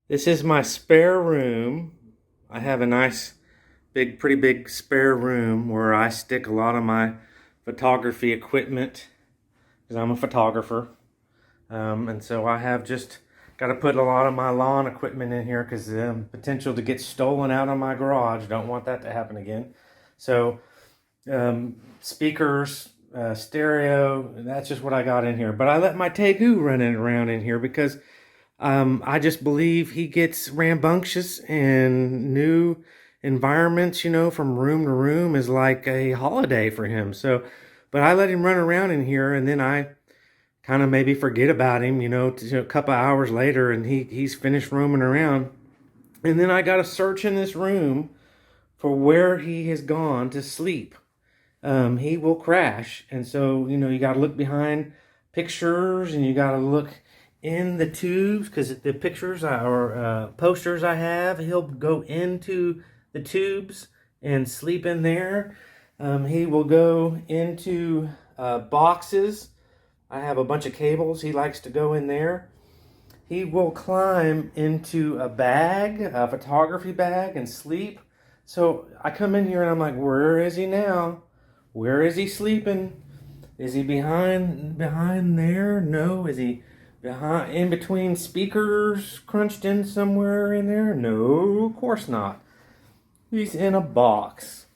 This is my spare room. I have a nice, pretty big spare room where I stick a lot of my photography equipment because I'm a photographer. And so I have just got to put a lot of my lawn equipment in here because the potential to get stolen out of my garage. Don't want that to happen again. So speakers, stereo, that's just what I got in here. But I let my Tegu running around in here because I just believe he gets rambunctious, and new environments, from room to room is like a holiday for him. So, but I let him run around in here, and then I kind of maybe forget about him, a couple of hours later, and he's finished roaming around. And then I got to search in this room for where he has gone to sleep. He will crash. And so, you got to look behind pictures, and you got to look in the tubes because the pictures or posters I have, he'll go into the tubes and sleep in there. He will go into boxes. I have a bunch of cables. He likes to go in there. He will climb into a bag, a photography bag, and sleep. So I come in here and I'm like, where is he now? Where is he sleeping? Is he behind there? No. Is he behind in between speakers crunched in somewhere in there? No, of course not. He's in a box.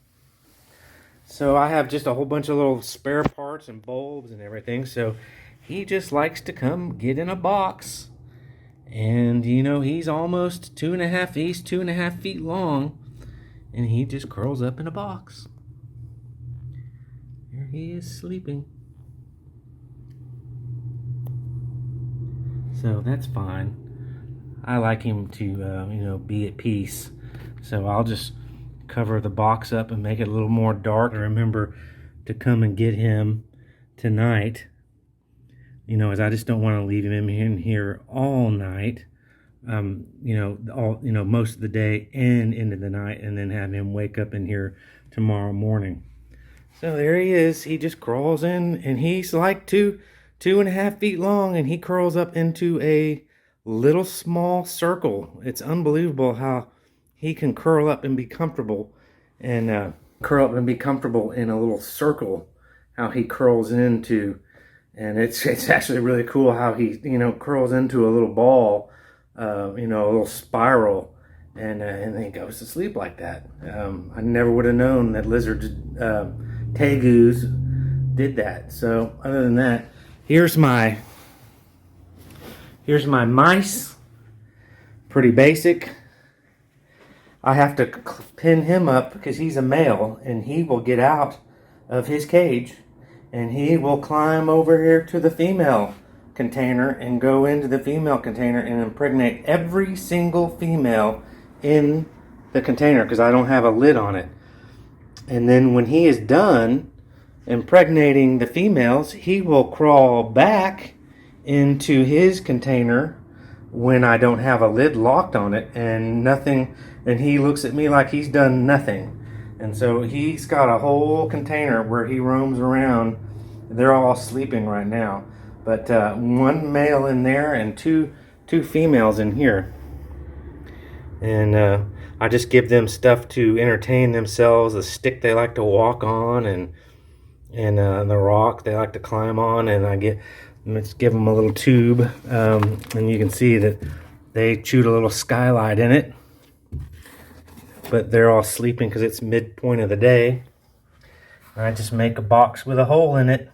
So I have just a whole bunch of little spare parts and bulbs and everything. So he just likes to come get in a box. And he's almost 2.5 feet long. And he just curls up in a box. There he is sleeping. So that's fine. I like him to, be at peace. So I'll just cover the box up and make it a little more dark. Remember to come and get him tonight. As I just don't want to leave him in here all night. Most of the day and into the night, and then have him wake up in here tomorrow morning. So there he is. He just crawls in, and he's like 2.5 feet long, and he curls up into a little small circle. It's unbelievable how he can curl up and be comfortable, and curl up and be comfortable in a little circle. How he curls into, and it's actually really cool how he curls into a little ball, a little spiral, and then he goes to sleep like that. I never would have known that lizards, tegus, did that. So other than that, here's my mice. Pretty basic. I have to pin him up because he's a male, and he will get out of his cage, and he will climb over here to the female container and go into the female container and impregnate every single female in the container because I don't have a lid on it. And then when he is done impregnating the females, he will crawl back into his container when I don't have a lid locked on it, and nothing, and he looks at me like he's done nothing. And so he's got a whole container where he roams around. They're all sleeping right now, but one male in there and two females in here. And I just give them stuff to entertain themselves, a stick they like to walk on, and the rock they like to climb on, and let's give them a little tube, and you can see that they chewed a little skylight in it, but they're all sleeping because it's midpoint of the day. I just make a box with a hole in it.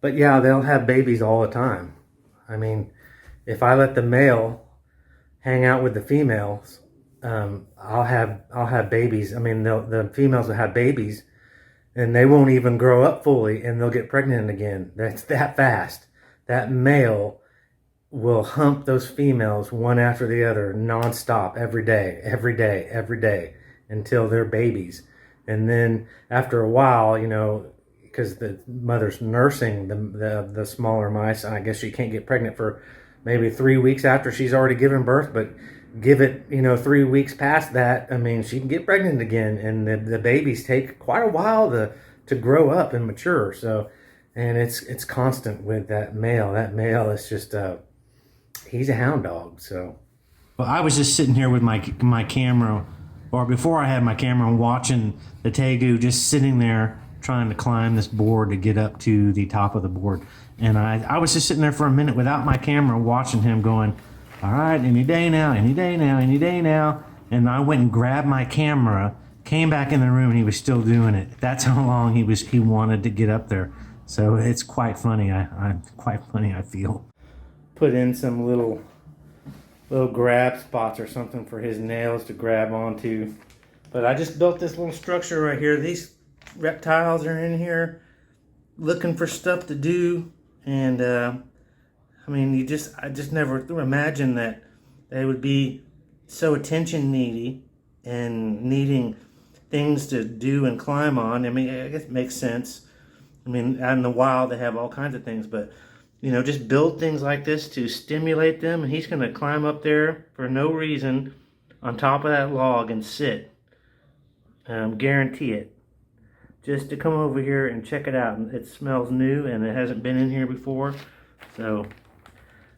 But yeah, they'll have babies all the time. I mean, if I let the male hang out with the females, I'll have babies. I mean, the females will have babies, and they won't even grow up fully, and they'll get pregnant again. That's that fast. That male will hump those females one after the other, nonstop, every day, until they're babies. And then after a while, because the mother's nursing the smaller mice, I guess she can't get pregnant for maybe 3 weeks after she's already given birth, but give it 3 weeks past that, I mean, she can get pregnant again. And the babies take quite a while to grow up and mature. So, and it's constant with that male. That male is just he's a hound dog. So, well, I was just sitting here with my camera, or before I had my camera, watching the Tegu just sitting there trying to climb this board to get up to the top of the board. And I was just sitting there for a minute without my camera watching him going, all right, any day now, any day now, any day now. And I went and grabbed my camera, came back in the room, and he was still doing it. That's how long he wanted to get up there. So it's quite funny. I'm quite funny, I feel. Put in some little grab spots or something for his nails to grab onto. But I just built this little structure right here. These reptiles are in here looking for stuff to do, and I mean, I just never imagined that they would be so attention needy and needing things to do and climb on. I mean, I guess it makes sense. I mean, out in the wild they have all kinds of things, but you know, just build things like this to stimulate them, and he's going to climb up there for no reason on top of that log and sit. Guarantee it. Just to come over here and check it out. It smells new and it hasn't been in here before. So,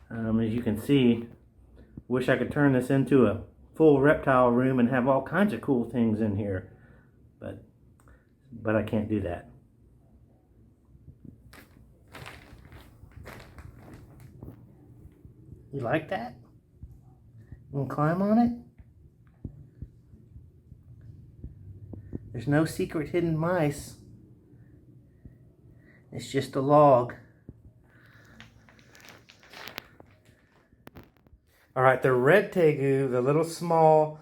as you can see, wish I could turn this into a full reptile room and have all kinds of cool things in here. But I can't do that. You like that? You want to climb on it? There's no secret hidden mice. It's just a log. All right, the red Tegu, the little small,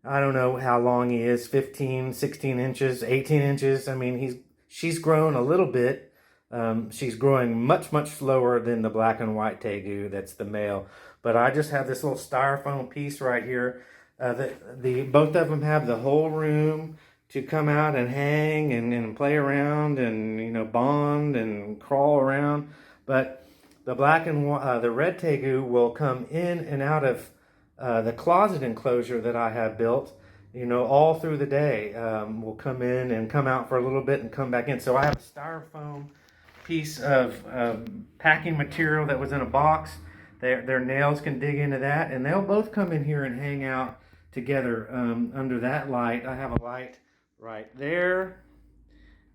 I don't know how long he is, 15, 16 inches, 18 inches. I mean, she's grown a little bit. She's growing much, much slower than the black and white Tegu, that's the male. But I just have this little styrofoam piece right here. Both of them have the whole room to come out and hang and play around and, you know, bond and crawl around. But the the red Tegu will come in and out of the closet enclosure that I have built, you know, all through the day. Will come in and come out for a little bit and come back in. So I have a styrofoam piece of packing material that was in a box. Their nails can dig into that, and they'll both come in here and hang out together under that light. I have a light right there,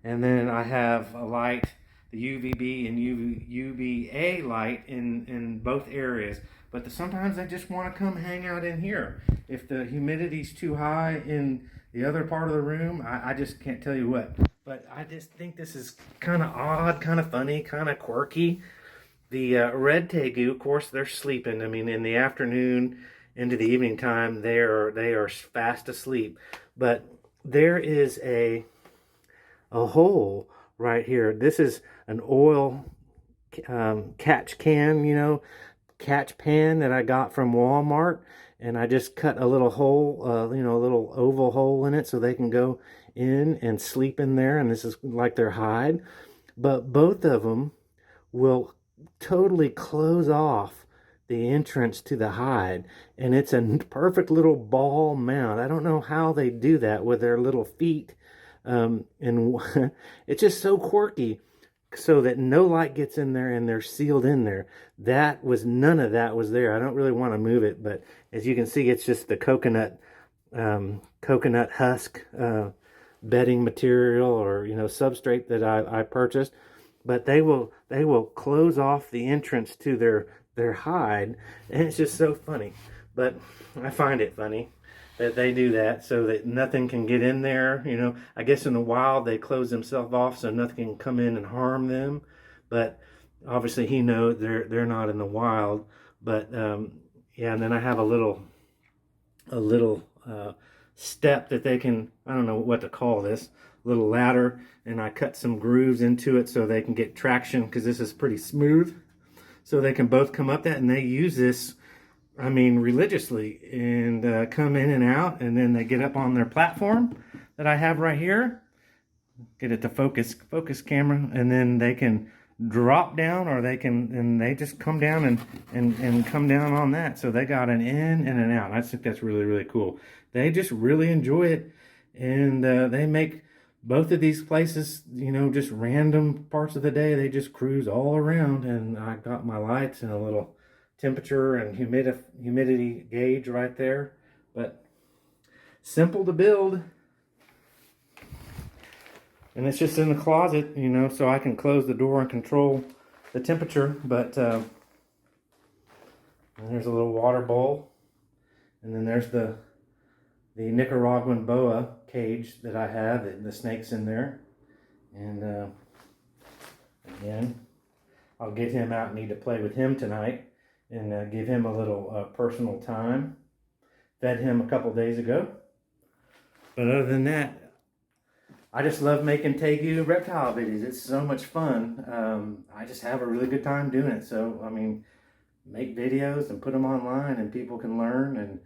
and then I have a light, the UVB and UVA light in both areas. But sometimes they just want to come hang out in here. If the humidity's too high in the other part of the room, I just can't tell you what. But I just think this is kind of odd, kind of funny, kind of quirky. The red Tegu, of course, they're sleeping. I mean, in the afternoon into the evening time, they are fast asleep. But there is a hole right here. This is an oil catch can, you know, catch pan that I got from Walmart, and I just cut a little hole, you know, a little oval hole in it so they can go in and sleep in there, and this is like their hide. But both of them will totally close off the entrance to the hide, and it's a perfect little ball mount. I don't know how they do that with their little feet, and it's just so quirky, so that no light gets in there and they're sealed in there. None of that was there. I don't really want to move it, but as you can see, it's just the coconut husk bedding material, or, you know, substrate that I purchased. But they will close off the entrance to their hide, and it's just so funny. But I find it funny that they do that so that nothing can get in there. You know, I guess in the wild they close themselves off so nothing can come in and harm them. But obviously he knows they're not in the wild. But yeah, and then I have a little step that they can, I don't know what to call this, little ladder, and I cut some grooves into it so they can get traction, because this is pretty smooth. So they can both come up that, and they use this, I mean, religiously, and come in and out, and then they get up on their platform that I have right here. Get it to focus camera, and then they can drop down, or they just come down and come down on that. So they got an in and an out. I think that's really, really cool. They just really enjoy it, and they make both of these places, you know, just random parts of the day, they just cruise all around. And I got my lights and a little temperature and humidity gauge right there. But simple to build. And it's just in the closet, you know, so I can close the door and control the temperature. But there's a little water bowl. And then there's the Nicaraguan boa cage that I have, the snake's in there. And again, I'll get him out and need to play with him tonight and give him a little personal time. Fed him a couple days ago. But other than that, I just love making Tegu reptile videos. It's so much fun. I just have a really good time doing it. So, I mean, make videos and put them online and people can learn, and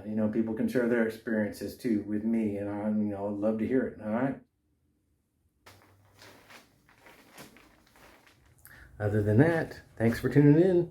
you know, people can share their experiences too with me, and I'd love to hear it. All right. Other than that, thanks for tuning in.